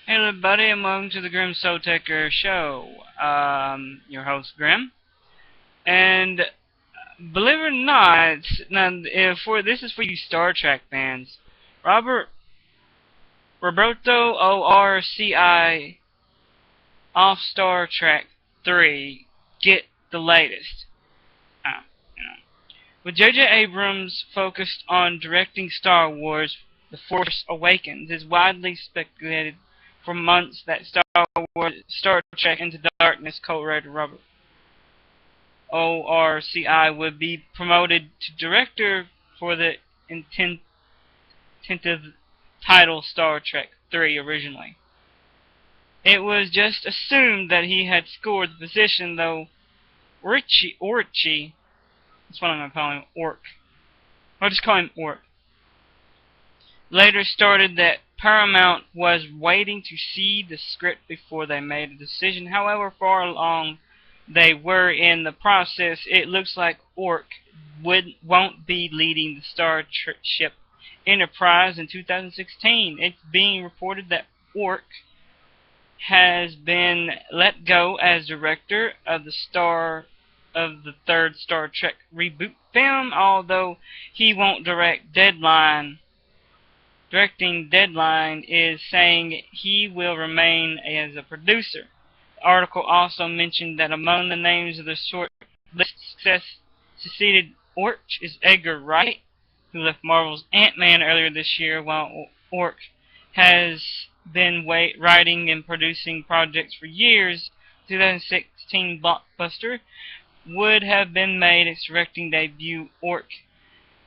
Hey everybody, and welcome to the Grim Soul Taker Show. Your host Grim, and believe it or not, now this is for you Star Trek fans. Roberto ORCI off Star Trek 3. Get the latest. Uh, you know. With J.J. Abrams focused on directing Star Wars, The Force Awakens is widely speculated for months that Star Trek Into Darkness co-writer Robert ORCI would be promoted to director for the tentative title Star Trek 3 originally. It was just assumed that he had scored the position, though Orchi, that's what I'm going to call him, Orc. I'll just call him Orc. Later started that Paramount was waiting to see the script before they made a decision. However far along they were in the process, it looks like Orc won't be leading the Starship Enterprise in 2016. It's being reported that Orc has been let go as director of the third Star Trek reboot film, although he won't direct Directing Deadline is saying he will remain as a producer. The article also mentioned that among the names of the short list succeeded Orch is Edgar Wright, who left Marvel's Ant-Man earlier this year, while Orch has been writing and producing projects for years. 2016 blockbuster would have been made its directing debut. Orc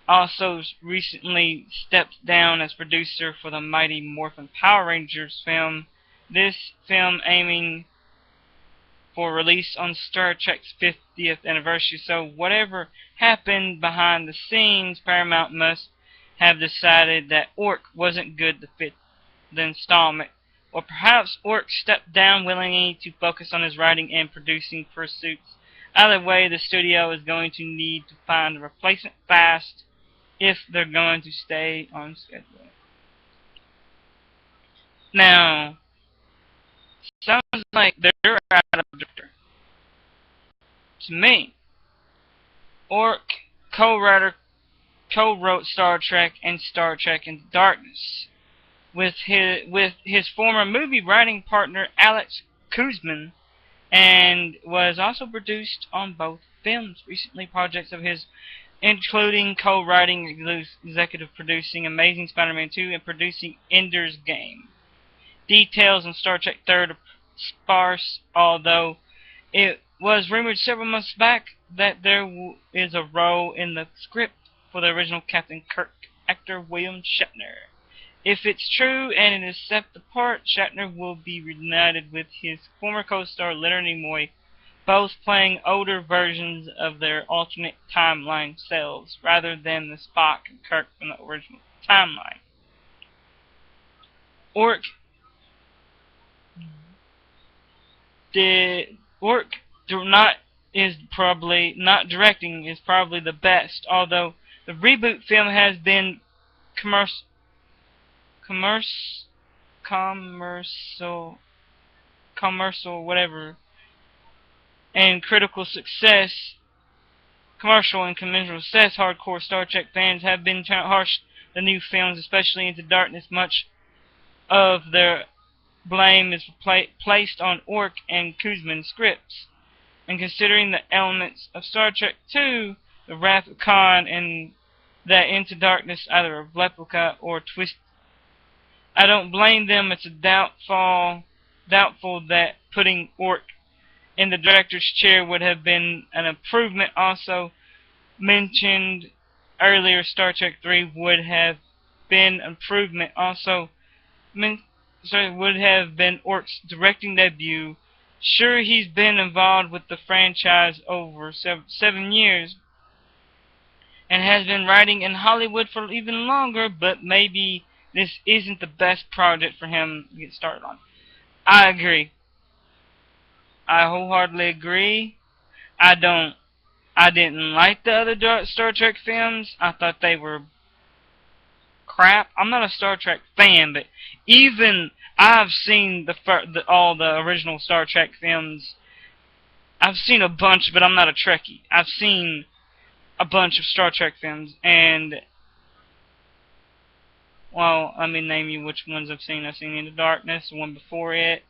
also recently stepped down as producer for the Mighty Morphin Power Rangers film. This film aiming for release on Star Trek's 50th anniversary. So whatever happened behind the scenes, Paramount must have decided that Orc wasn't good to fit the installment. Or perhaps Orc stepped down willingly to focus on his writing and producing pursuits. Either way, the studio is going to need to find a replacement fast if they're going to stay on schedule. Now, sounds like they're out of director. To me, Orc co-wrote Star Trek and Star Trek Into Darkness with his former movie writing partner Alex Kurtzman, and was also produced on both films. Recently, projects of his including co-writing, executive producing Amazing Spider-Man 2 and producing Ender's Game. Details on Star Trek 3 are sparse, although it was rumored several months back that there is a role in the script for the original Captain Kirk actor William Shatner. If it's true and it is set apart, Shatner will be reunited with his former co-star Leonard Nimoy, both playing older versions of their alternate timeline selves, rather than the Spock and Kirk from the original timeline. Orc is probably not directing is probably the best, although the reboot film has been commercial whatever and critical success. Commercial and conventional success. Hardcore Star Trek fans have been harsh the new films, especially Into Darkness. Much of their blame is placed on Orc and Kuzman's scripts. And considering the elements of Star Trek 2, the Wrath of Khan, and that Into Darkness either a replica or twist, I don't blame them. It's doubtful that putting Orc in the director's chair would have been an improvement. Also mentioned earlier, Star Trek 3 would have been improvement. Also would have been Orc's directing debut. Sure, he's been involved with the franchise over 7 years and has been writing in Hollywood for even longer, but maybe this isn't the best project for him to get started on. I agree. I wholeheartedly agree. I didn't like the other Star Trek films. I thought they were crap. I'm not a Star Trek fan, but even I've seen all the original Star Trek films. I've seen a bunch, but I'm not a Trekkie. I've seen a bunch of Star Trek films, and, well, let me name you which ones I've seen. I've seen Into Darkness, the one before it.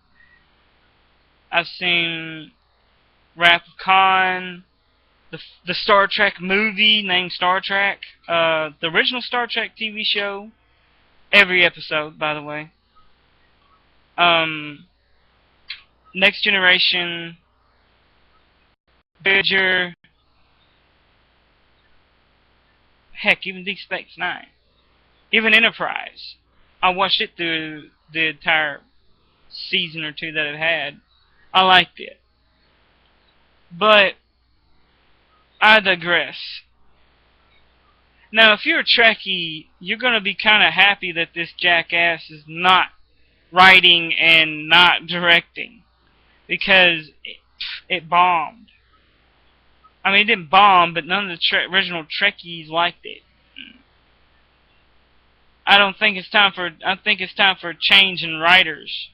I've seen Wrath of Khan, the Star Trek movie named Star Trek, the original Star Trek TV show, every episode, by the way. Next Generation, Voyager, heck, even Deep Space Nine, even Enterprise. I watched it through the entire season or two that it had. I liked it. But I digress. Now, if you're a Trekkie, you're going to be kind of happy that this jackass is not writing and not directing, because it bombed. I mean, it didn't bomb, but none of the original Trekkies liked it. I think it's time for a change in writers.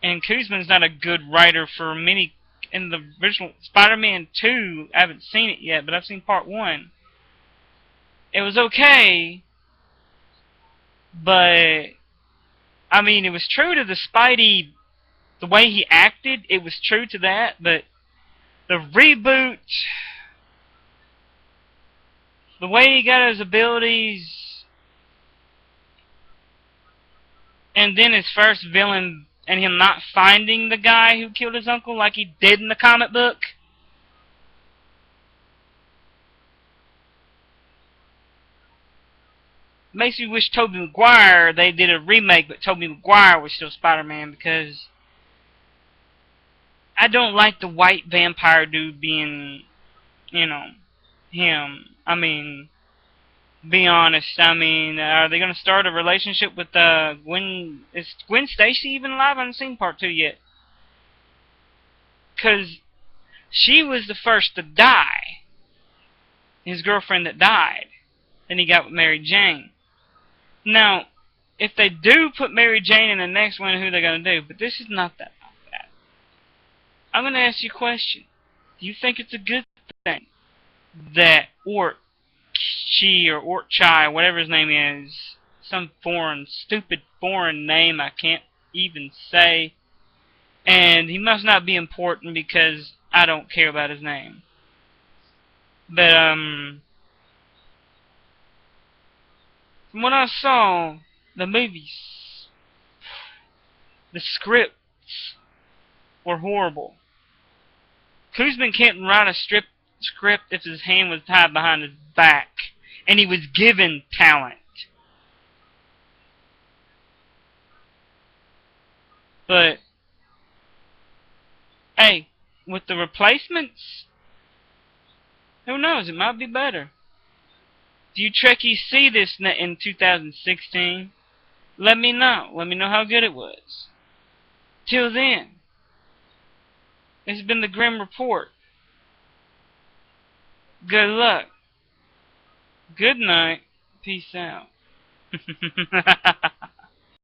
And Kuzman's not a good writer for many. In the original SpiderMan 2, I haven't seen it yet, but I've seen part 1. It was okay, but I mean, it was true to the Spidey, the way he acted, it was true to that, but the reboot, the way he got his abilities, and then his first villain, and him not finding the guy who killed his uncle like he did in the comic book. Makes me wish Tobey Maguire, they did a remake, but Tobey Maguire was still Spider-Man, because I don't like the white vampire dude being, you know, him. I mean, be honest. I mean, are they going to start a relationship with Gwen? Is Gwen Stacy even alive? I haven't seen part 2 yet. Because she was the first to die. His girlfriend that died. Then he got with Mary Jane. Now, if they do put Mary Jane in the next one, who are they going to do? But this is not that. I'm going to ask you a question. Do you think it's a good thing that Chi or Chai, whatever his name is, some stupid foreign name I can't even say, and he must not be important because I don't care about his name. But, from what I saw, the movies, the scripts were horrible. Kuzman can't write a script if his hand was tied behind his back, and he was given talent. But, hey, with the replacements, who knows, it might be better. Do you Trekkies see this in 2016? Let me know. Let me know how good it was. Till then, this has been the Grim Report. Good luck. Good night. Peace out.